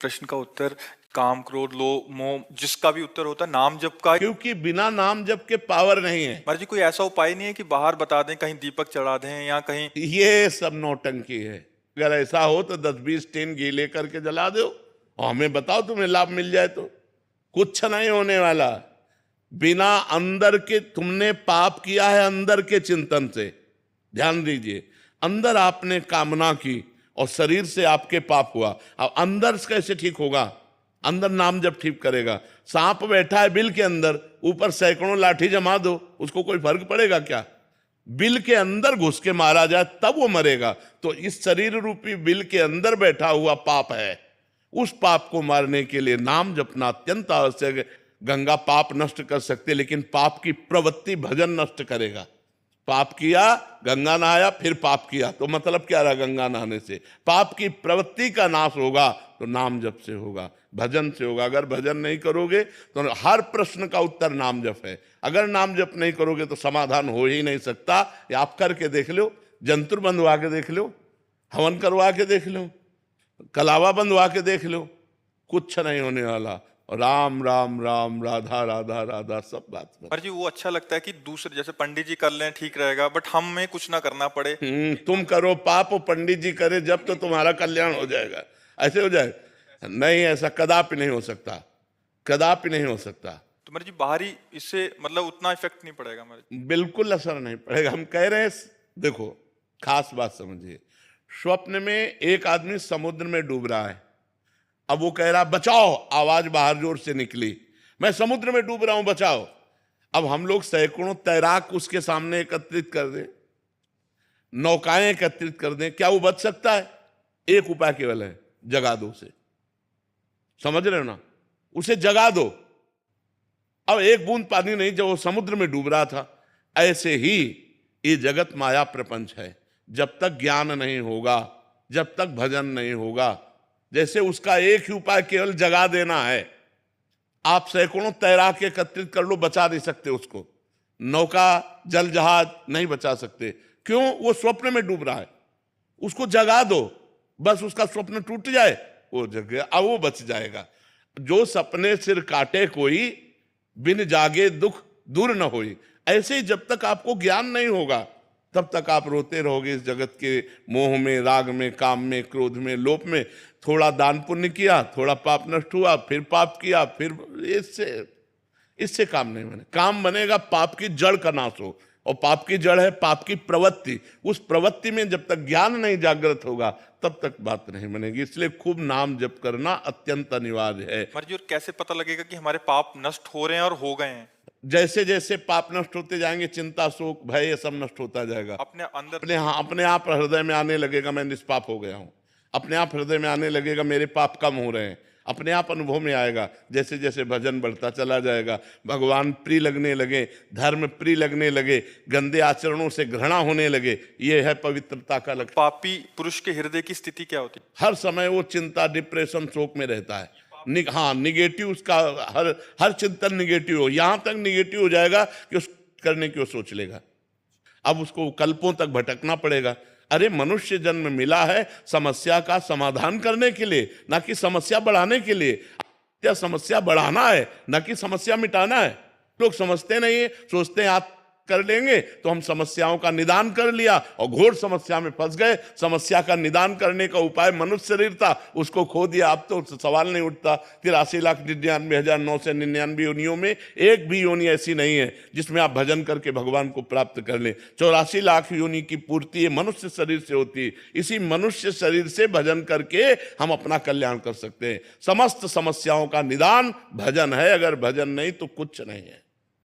प्रश्न का उत्तर काम, क्रोध, लोभ, मोह, जिसका भी उत्तर होता है नाम जप का। क्योंकि बिना नाम जप के पावर नहीं है। महाराज जी कोई ऐसा उपाय नहीं है कि बाहर बता दें, कहीं दीपक चढ़ा दें या कहीं? ये सब नौटंकी है। अगर ऐसा हो तो 10-20 टीन घी लेकर के जला दो और हमें बताओ तुम्हें लाभ मिल जाए तो। कुछ नहीं होने वाला। बिना अंदर के तुमने पाप किया है, अंदर के चिंतन से। ध्यान दीजिए, अंदर आपने कामना की और शरीर से आपके पाप हुआ। अब अंदर से कैसे ठीक होगा? अंदर नाम जब ठीक करेगा। सांप बैठा है बिल के अंदर, ऊपर सैकड़ों लाठी जमा दो, उसको कोई फर्क पड़ेगा क्या? बिल के अंदर घुस के मारा जाए तब वो मरेगा। तो इस शरीर रूपी बिल के अंदर बैठा हुआ पाप है, उस पाप को मारने के लिए नाम जपना अत्यंत आवश्यक है। गंगा पाप नष्ट कर सकते, लेकिन पाप की प्रवृत्ति भजन नष्ट करेगा। पाप किया, गंगा नहाया, फिर पाप किया, तो मतलब क्या रहा गंगा नहाने से? पाप की प्रवृत्ति का नाश होगा तो नाम जप से होगा, भजन से होगा। अगर भजन नहीं करोगे तो हर प्रश्न का उत्तर नाम जप है। अगर नाम जप नहीं करोगे तो समाधान हो ही नहीं सकता। ये आप करके देख लो, जंतुर बंधवा के देख लो, हवन करवा के देख लो, कलावा बंधवा के देख लो, कुछ नहीं होने वाला। राम राम राम, राधा राधा राधा, सब बात कर। महाराज जी वो अच्छा लगता है कि दूसरे जैसे पंडित जी कर लें ठीक रहेगा, बट हमें कुछ ना करना पड़े। तुम करो पाप और पंडित जी करे जब, तो तुम्हारा कल्याण हो जाएगा। ऐसे हो जाएगा? नहीं, ऐसा कदापि नहीं हो सकता, कदापि नहीं हो सकता। तो महाराज जी बाहरी इससे मतलब उतना इफेक्ट नहीं पड़ेगा महाराज? बिल्कुल असर नहीं पड़ेगा। हम कह रहे हैं, देखो खास बात समझिए। स्वप्न में एक आदमी समुद्र में डूब रहा है। अब वो कह रहा बचाओ, आवाज बाहर जोर से निकली, मैं समुद्र में डूब रहा हूं, बचाओ। अब हम लोग सैकड़ों तैराक उसके सामने एकत्रित कर दें, नौकाएं एकत्रित कर दें, क्या वो बच सकता है? एक उपाय केवल है, जगा दो उसे। समझ रहे हो ना? उसे जगा दो। अब एक बूंद पानी नहीं, जब वो समुद्र में डूब रहा था। ऐसे ही ये जगत माया प्रपंच है। जब तक ज्ञान नहीं होगा, जब तक भजन नहीं होगा, जैसे उसका एक ही उपाय केवल जगा देना है। आप सैकड़ों तैराक एकत्रित कर लो, बचा नहीं सकते उसको। नौका, जल जहाज नहीं बचा सकते। क्यों? वो स्वप्न में डूब रहा है। उसको जगा दो, बस उसका स्वप्न टूट जाए, वो जग गया, अब वो बच जाएगा। जो सपने सिर काटे कोई, बिन जागे दुख दूर न होई। ऐसे ही जब तक आपको ज्ञान नहीं होगा, तब तक आप रोते रहोगे इस जगत के मोह में, राग में, काम में, क्रोध में, लोभ में। थोड़ा दान पुण्य किया, थोड़ा पाप नष्ट हुआ, फिर पाप किया, फिर इससे काम नहीं बने। काम बनेगा पाप की जड़ का नाश हो, और पाप की जड़ है पाप की प्रवृत्ति। उस प्रवृत्ति में जब तक ज्ञान नहीं जागृत होगा, तब तक बात नहीं बनेगी। इसलिए खूब नाम जप करना अत्यंत अनिवार्य है। महाराज जी और कैसे पता लगेगा कि हमारे पाप नष्ट हो रहे हैं और हो गए हैं? जैसे जैसे पाप नष्ट होते जाएंगे, चिंता, शोक, भय, ये सब नष्ट होता जाएगा। अपने अंदर अपने आप हृदय में आने लगेगा मैं निष्पाप हो गया हूं। अपने आप हृदय में आने लगेगा मेरे पाप कम हो रहे हैं। अपने आप अनुभव में आएगा। जैसे जैसे भजन बढ़ता चला जाएगा, भगवान प्रिय लगने लगे, धर्म प्रिय लगने लगे, गंदे आचरणों से घृणा होने लगे। ये है पवित्रता का लक्षण। पापी पुरुष के हृदय की स्थिति क्या होती है? हर समय वो चिंता, डिप्रेशन, शोक में रहता है। हाँ, निगेटिव, उसका हर चिंतन निगेटिव हो, यहां तक निगेटिव हो जाएगा कि उस करने की वो सोच लेगा। अब उसको कल्पों तक भटकना पड़ेगा। अरे मनुष्य जन्म मिला है समस्या का समाधान करने के लिए, ना कि समस्या बढ़ाने के लिए। क्या समस्या बढ़ाना है, ना कि समस्या मिटाना है। लोग समझते नहीं है, सोचते हैं आप कर लेंगे तो हम समस्याओं का निदान कर लिया, और घोर समस्या में फंस गए। समस्या का निदान करने का उपाय मनुष्य शरीर था, उसको खो दिया। अब तो सवाल नहीं उठता। 83,99,999 योनियों में एक भी योनि ऐसी नहीं है जिसमें आप भजन करके भगवान को प्राप्त कर लें। 84 लाख योनि की पूर्ति मनुष्य शरीर से होती है। इसी मनुष्य शरीर से भजन करके हम अपना कल्याण कर सकते हैं। समस्त समस्याओं का निदान भजन है। अगर भजन नहीं तो कुछ नहीं है।